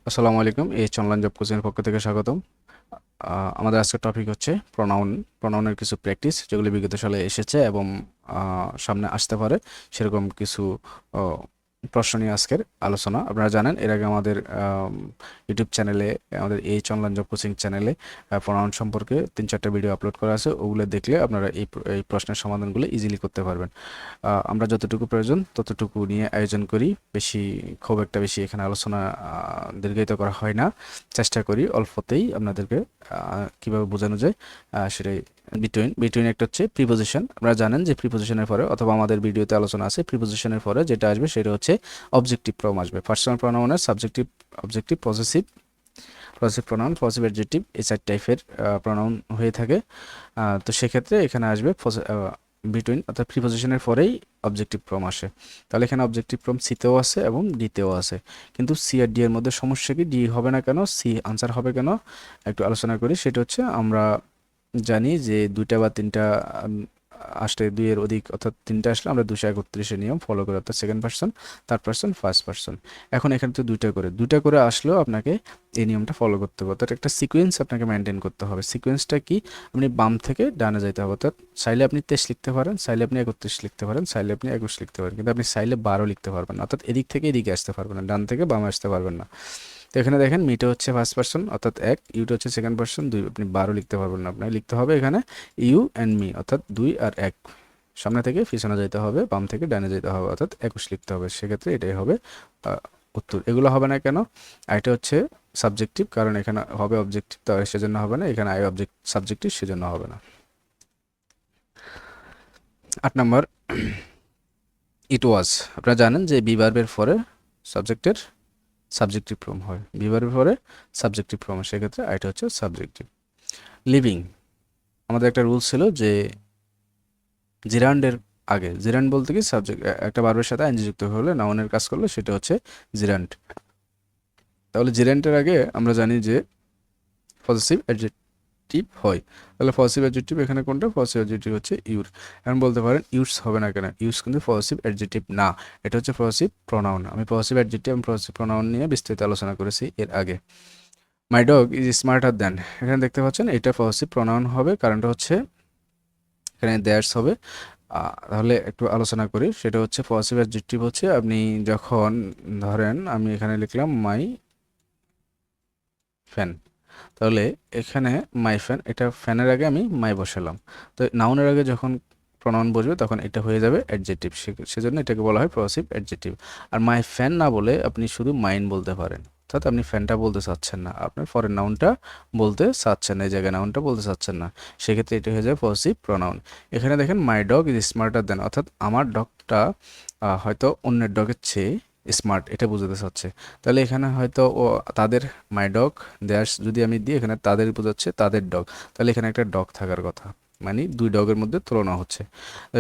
আসসালামু আলাইকুম। এই অনলাইন জব কোচিংয়ের পক্ষ থেকে স্বাগতম। আমাদের আজকের টপিক হচ্ছে প্রনাউনের কিছু প্র্যাকটিস যেগুলি বিগত সালে এসেছে এবং সামনে আসতে পারে সেরকম কিছু আহ, প্রশ্ন নিয়ে আজকের আলোচনা। আপনারা জানেন এর আগে আমাদের ইউটিউব চ্যানেলে, আমাদের এই অনলাইন জব কোচিং চ্যানেলে প্রনাউন সম্পর্কে 3-4টা ভিডিও আপলোড করা আছে। ওগুলো দেখলে আপনারা এই প্রশ্নের সমাধানগুলো ইজিলি করতে পারবেন। আমরা যতটুকু প্রয়োজন ততটুকু নিয়ে আয়োজন করি, খুব একটা বেশি এখানে আলোচনা দীর্ঘায়িত করা হয় না। চেষ্টা করি অল্পতেই আপনাদেরকে কিভাবে বোঝানো যায় সেটাই। বিটুইন একটা হচ্ছে প্রিপোজিশন। আপনারা জানেন যে প্রিপোজিশনের পরে, অথবা আমাদের ভিডিওতে আলোচনা আছে, প্রিপোজিশনের পরে যেটা আসবে সেটা হচ্ছে অবজেক্টিভ প্রনাউন আসবে। পার্সোনাল প্রনাউনের objective, possessive pronoun, positive adjective, এই 4 টাইপের প্রনাউন হয়ে থাকে। তো সেক্ষেত্রে এখানে আসবে বিটুইন, অর্থাৎ প্রিপোজিশনের পরেই অবজেক্টিভ ফর্ম আসে। তাহলে এখানে অবজেক্টিভ ফর্ম সিতেও আছে এবং ডিতেও আছে, কিন্তু সি আর ডি এর মধ্যে সমস্যা কি? ডি হবে না কেন, সি আনসার হবে কেন, একটু আলোচনা করি। সেটা হচ্ছে আমরা জানি যে 2টা বা 3টা আসলে 2 এর অধিক, অর্থাৎ 3টা আসলে আমরা 231 নিয়ম ফলো করি, অর্থাৎ second person, third person, first person. এখন এখানে তো 2টা করে আসলেও আপনাকে এই নিয়মটা ফলো করতে হবে, অর্থাৎ একটা সিকোয়েন্স আপনাকে মেনটেন করতে হবে। সিকোয়েন্সটা কি? আপনি বাম থেকে ডানে যাইতে হবে, অর্থাৎ চাইলে আপনি 23 লিখতে পারেন, চাইলে আপনি 31 লিখতে পারেন, চাইলে আপনি 21 লিখতে পারেন, কিন্তু আপনি চাইলে 12 লিখতে পারবেন না, অর্থাৎ এদিক থেকে এদিকে আসতে পারবেন না, ডান থেকে বামে আসতে পারবেন না। তো এখানে দেখেন মিটা হচ্ছে ফার্স্ট পার্সন অর্থাৎ 1, ইউটা হচ্ছে সেকেন্ড পার্সন 2, আপনি 12 লিখতে পারবেন না, আপনাকে লিখতে হবে এখানে ইউ অ্যান্ড মি, অর্থাৎ 2 আর 1। সামনে থেকে পিছনে যেতে হবে, বাম থেকে ডানে যেতে হবে, অর্থাৎ 21 লিখতে হবে। সেক্ষেত্রে এটাই হবে উত্তর। এগুলো হবে না কেন? এটা হচ্ছে সাবজেক্টিভ, কারণ এখানে হবে অবজেক্টিভ, তো সেজন্য হবে না। এখানে সাবজেক্টিভ, সেজন্য হবে না। 8 নম্বর, ইট ওয়াজ। আপনারা জানেন যে বি ভার্বের পরে সাবজেক্টের সাবজেক্টিভ ফর্ম হয়, বি ভার্বের পরে সাবজেক্টিভ ফর্ম হয়, সেক্ষেত্রে এটা হচ্ছে সাবজেক্টিভ। লিভিং, আমাদের একটা রুল ছিল যে জিরান্ডের আগে, জিরান্ড বলতে কি, সাবজেক্ট একটা ভার্বের সাথে আইনজি যুক্ত হলে, নাউনের কাজ করলে, সেটা হচ্ছে জিরান্ড। তাহলে জিরান্ডের আগে আমরা জানি যে পজিটিভ অ্যাডজেক্টিভ হয়। তাহলে পজিটিভ অ্যাডজেক্টিভ এখানে কোনটা? পজিটিভ অ্যাডজেক্টিভ হচ্ছে ইউর। এখন বলতে পারেন ইউজ হবে না কেন? ইউজ কিন্তু পজিটিভ অ্যাডজেক্টিভ না, এটা হচ্ছে পজিটিভ প্রোনাউন। আমি পজিটিভ অ্যাডজেক্টিভ এবং পজিটিভ প্রোনাউন নিয়ে বিস্তারিত আলোচনা করেছি এর আগে। মাই ডগ ইজ স্মার্টার দ্যান, এখানে দেখতে পাচ্ছেন এটা পজিটিভ প্রোনাউন হবে, কারণটা হচ্ছে এখানে দ্যাটস হবে। তাহলে একটু আলোচনা করি। সেটা হচ্ছে পজিটিভ অ্যাডজেক্টিভ হচ্ছে আপনি যখন ধরেন আমি এখানে লিখলাম মাই ফ্যান, তাহলে এখানে মাই ফ্যান, এটা ফ্যানের আগে আমি মাই বসালাম। তো নাউনের আগে যখন প্রনাউন বসবে তখন এটা হয়ে যাবে অ্যাডজেক্টিভ, সেজন্য এটাকে বলা হয় পজিটিভ অ্যাডজেক্টিভ। আর মাই ফ্যান না বলে আপনি শুধু মাইন বলতে পারেন, অর্থাৎ আপনি ফ্যানটা বলতে চাচ্ছেন না, আপনার ফরেন নাউনটা বলতে চাচ্ছেন না, এই জায়গায় নাউনটা বলতে চাচ্ছেন না, সেক্ষেত্রে এটা হয়ে যায় পজিটিভ প্রনাউন। এখানে দেখেন মাই ডগ ইজ স্মার্টার দেন, অর্থাৎ আমার ডগটা হয়তো অন্যের ডগের চেয়ে স্মার্ট, এটা বোঝাতে চাচ্ছে। তাহলে এখানে হয়তো ও তাদের, মাই ডগ দেয়ার্স যদি আমি দিই, এখানে তাদের বোঝাচ্ছে তাদের ডগ, তাহলে এখানে একটা ডগ থাকার কথা, মানে 2 ডগের মধ্যে তুলনা হচ্ছে।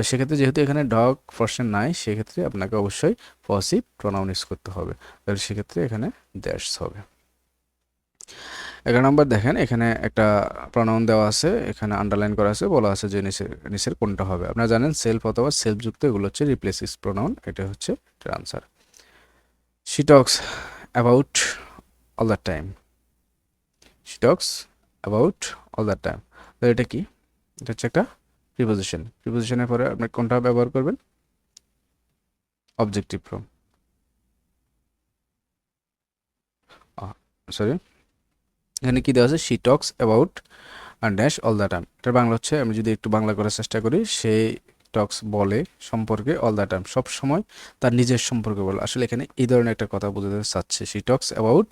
সেক্ষেত্রে যেহেতু এখানে ডগ পার্সন নাই, সেক্ষেত্রে আপনাকে অবশ্যই পজিটিভ প্রোনাউন ইউজ করতে হবে, তাহলে সেক্ষেত্রে এখানে দ্যাটস হবে। 11 নম্বর দেখেন, এখানে একটা প্রোনাউন দেওয়া আছে, এখানে আন্ডারলাইন করা আছে, বলা আছে যে নিচের কোনটা হবে। আপনারা জানেন সেলফ অথবা সেলফ যুক্ত এগুলো হচ্ছে রিপ্লেসিভ প্রোনাউন, এটা হচ্ছে answer. She talks about all the time. She talks about all the time. তো এটা কি? এটা হচ্ছে একটা প্রিপোজিশন। প্রিপোজিশনের পরে আপনি কোনটা ব্যবহার করবেন? Objective form. সরি, এখানে কি দেওয়া আছে? She talks about dash all the time. এটার বাংলা হচ্ছে, আমি যদি একটু বাংলা করার চেষ্টা করি, সে টক্স বলে সম্পর্কে, অল দ্য টাইম সব সময়, তার নিজের সম্পর্কে বলে। আসলে এখানে এই ধরনের একটা কথা বোঝাতে চাচ্ছে, শি টক্স অ্যাবাউট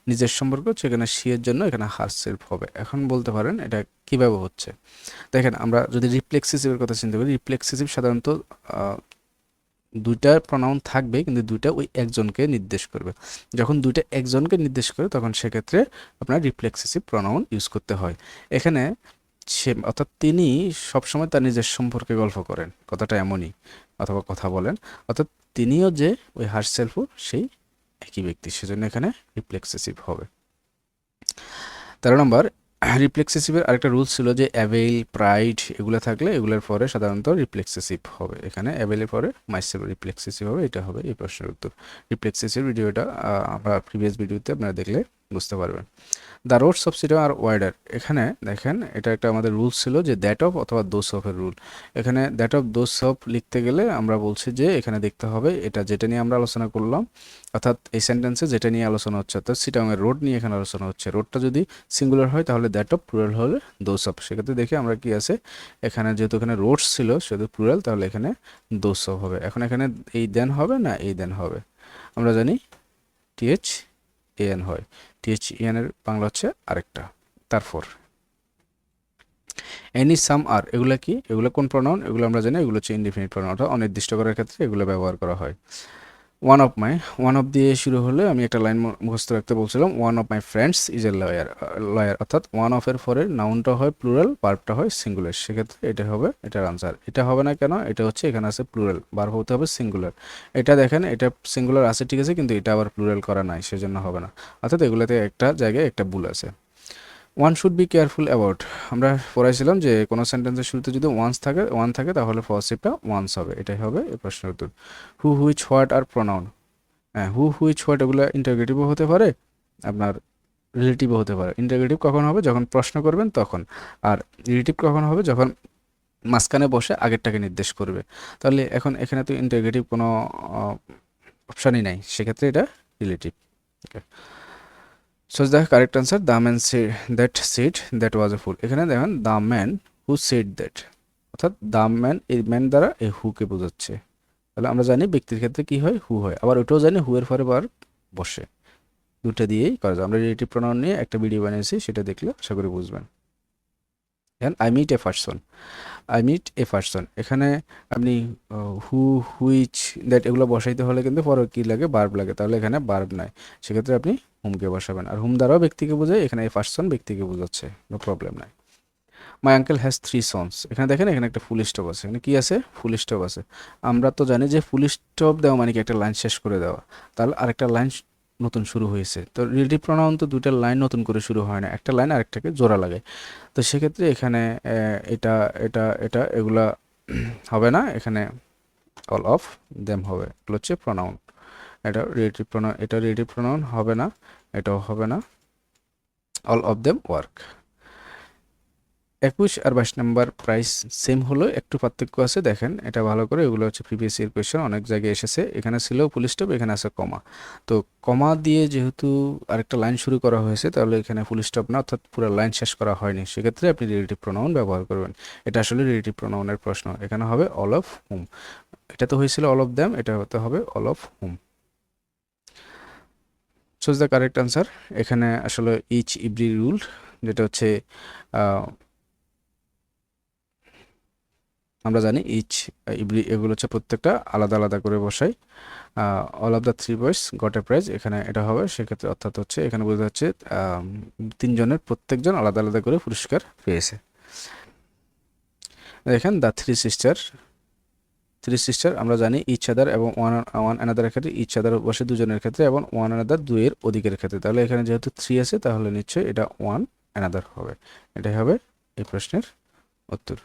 নিজের সম্পর্ক, সেখানে শি এর জন্য এখানে হার সেলফ হবে। এখন বলতে পারেন এটা কিভাবে হচ্ছে। দেখেন আমরা যদি রিফ্লেক্সিসিভের কথা চিন্তা করি, রিফ্লেক্সিসিভ সাধারণত 2টা প্রনাউন থাকবে, কিন্তু 2টা ওই একজনকে নির্দেশ করবে। যখন 2টা একজনকে নির্দেশ করে তখন সেক্ষেত্রে আপনার রিফ্লেক্সিভ প্রনাউন ইউজ করতে হয়। এখানে সে, অর্থাৎ তিনি সবসময় তার নিজের সম্পর্কে গল্প করেন, কথাটা এমনই, অথবা কথা বলেন, অর্থাৎ তিনিও যে ওই হার সেলফও সেই একই ব্যক্তি, সেজন্য এখানে রিফ্লেক্সিভ হবে। 13 নম্বর, রিফ্লেক্সিসিভের আরেকটা রুলস ছিল যে অ্যাভেইল, প্রাইড এগুলো থাকলে এগুলোর পরে সাধারণত রিফ্লেক্সিসিভ হবে। এখানে অ্যাভেইলের পরে মাইসেলফ রিফ্লেক্সিসিভ হবে, এটা হবে এই প্রশ্নের উত্তর। রিফ্লেক্সিসিভ ভিডিওটা আমরা প্রিভিয়াস ভিডিওতে আপনারা দেখলে বুঝতে পারবেন। দ্য রোডস অফ সিটাম আর ওয়াইডার, এখানে দেখেন এটা একটা আমাদের রুলস ছিল যে দ্যাট অফ অথবা দোস অফের রুল। এখানে দ্যাট অফ দোস অফ লিখতে গেলে আমরা বলছি যে এখানে দেখতে হবে এটা যেটা নিয়ে আমরা আলোচনা করলাম, অর্থাৎ এই সেন্টেন্সে যেটা নিয়ে আলোচনা হচ্ছে, অর্থাৎ সিটাংয়ের রোড নিয়ে এখানে আলোচনা হচ্ছে। রোডটা যদি সিঙ্গুলার হয় তাহলে দ্যাট অফ, প্লুরাল হলে দোস অফ। সেক্ষেত্রে দেখি আমরা কি আছে, এখানে যেহেতু এখানে রোডস ছিল সেহেতু প্লুরাল, তাহলে এখানে দোস অফ হবে। এখন এখানে এই দেন হবে না এই দেন হবে, আমরা জানি টিএচ এন হয়, টিএচ এন এর বাংলা হচ্ছে আরেকটা। তারপর এনি, সাম, আর, এগুলা কি, এগুলো কোন প্রনাউন, এগুলো আমরা জানি এগুলো হচ্ছে ইনডিফিনিট প্রনাউন, অর্থাৎ অনির্দিষ্ট করার ক্ষেত্রে এগুলো ব্যবহার করা হয়। One of my, one of দিয়ে শুরু হলে আমি একটা লাইন মুখস্থ রাখতে বলছিলাম, one of my friends is a lawyer. Lawyer অর্থাৎ ওয়ান অফের পরে নাউনটা হয় প্লুরাল, ভার্বটা হয় সিঙ্গুলার, সেক্ষেত্রে এটা হবে এটার আনসার। এটা হবে না কেন, এটা হচ্ছে এখানে আছে প্লুরাল, ভার্ব হতে হবে সিঙ্গুলার। এটা দেখেন এটা সিঙ্গুলার আছে ঠিক আছে, কিন্তু এটা আবার প্লুরাল করা নাই, সেজন্য হবে না। অর্থাৎ এগুলোতে একটা জায়গায় একটা ভুল আছে। One should be careful about, আমরা পড়াইছিলাম যে কোনো সেন্টেন্সের শুরুতে যদি ওয়ান থাকে তাহলে পজিটিভটা ওয়ান্স হবে, এটাই হবে এই প্রশ্নের উত্তর। হু, হুইচ, হোয়াট আর প্রনাউন। হ্যাঁ, হু, হুইচ, হোয়াট এগুলো ইন্টারগেটিভও হতে পারে, আপনার রিলেটিভও হতে পারে। ইন্টারগেটিভ কখন হবে, যখন প্রশ্ন করবেন তখন। আর রিলেটিভ কখন হবে, যখন মাঝখানে বসে আগেরটাকে নির্দেশ করবে। তাহলে এখন এখানে তো ইন্টারগেটিভ কোনো অপশানই নাই, সেক্ষেত্রে এটা relative. Okay, so the correct answer, the man that said that was a fool. এখানে দেখেন the man who said that, অর্থাৎ দ্য ম্যান, এই ম্যান দ্বারা এই হুকে বোঝাচ্ছে। তাহলে আমরা জানি ব্যক্তির ক্ষেত্রে কি হয়, হু হয়। আবার ওটাও জানি হু এর পরে বার বসে, দুটা দিয়েই করা যায়। আমরা রিলেটিভ প্রনাউন নিয়ে একটা ভিডিও বানিয়েছি, সেটা দেখলে আশা করি বুঝবেন। Then I meet a person, I meet a person, এখানে আপনি হু, হুইচ, দ্যাট এগুলো বসাইতে হলে কিন্তু পরে কী লাগে, বার্ব লাগে। তাহলে এখানে বার্ব নাই, সেক্ষেত্রে আপনি হুমকে বসাবেন। আর হুম দ্বারাও ব্যক্তিকে বোঝায়, এখানে এই পারসন ব্যক্তিকে বোঝাচ্ছে, নো প্রবলেম নাই। মাই আঙ্কেল হ্যাজ 3 সন্স, এখানে দেখেন এখানে একটা ফুল স্টপ আছে, এখানে কি আছে, ফুল স্টপ আছে। আমরা তো জানি যে ফুল স্টপ দেওয়া মানে কি একটা লাইন শেষ করে দেওয়া, তাহলে আরেকটা লাইন নতুন শুরু হয়েছে। তো রিলেটিভ প্রনাউন তো দুইটা লাইন নতুন করে শুরু হয় না, একটা লাইন আরেকটাকে জোড়া লাগে। তো সেক্ষেত্রে এখানে এটা এটা এটা এগুলা হবে না, এখানে অল অফ দেম হবে, এগুলো হচ্ছে প্রনাউন। এটা রিলেটিভ প্রনাউন, এটা রিলেটিভ প্রনাউন হবে না, এটাও হবে না, অল অফ দেম ওয়ার্ক। 21 আর 22 নাম্বার প্রাইস সেম হলো, একটু পার্থক্য আছে, দেখেন এটা ভালো করে। এগুলো হচ্ছে প্রিভিয়াস ইয়ার কোয়েশ্চেন, অনেক জায়গায় এসেছে। এখানে ছিল ফুল স্টপ, এখানে আছে কমা। তো কমা দিয়ে যেহেতু আরেকটা লাইন শুরু করা হয়েছে, তাহলে এখানে ফুল স্টপ না, অর্থাৎ পুরো লাইন শেষ করা হয়নি, সেক্ষেত্রে আপনি রিলেটিভ প্রোনাউন ব্যবহার করবেন। এটা আসলে রিলেটিভ প্রোনাউনের প্রশ্ন, এখানে হবে অল অফ হুম। এটা তো হয়েছিল অল অফ দ্যাম, এটা হতে হবে all of hmm. Choose the correct answer, এখানে আসলে ইচ, ইভরি রুল, যেটা হচ্ছে আমরা জানি ইচ, ইভরি, এগুলো হচ্ছে প্রত্যেকটা আলাদা আলাদা করে বসাই। All of the 3 boys got a prize, এখানে এটা হবে, সেক্ষেত্রে অর্থাৎ হচ্ছে এখানে বোঝা যাচ্ছে তিনজনের প্রত্যেকজন আলাদা আলাদা করে পুরস্কার পেয়েছে। দেখেন দ্য থ্রি সিস্টার, আমরা জানি ইচ আদার এবং ওয়ান অ্যানাদারের ক্ষেত্রে ইচ আদার বসে দুজনের ক্ষেত্রে, এবং ওয়ান অ্যানাদার দুইয়ের অধিকের ক্ষেত্রে। তাহলে এখানে যেহেতু 3 আছে, তাহলে নিশ্চয়ই এটা ওয়ান অ্যানাদার হবে। এটাই হবে এই প্রশ্নের উত্তর।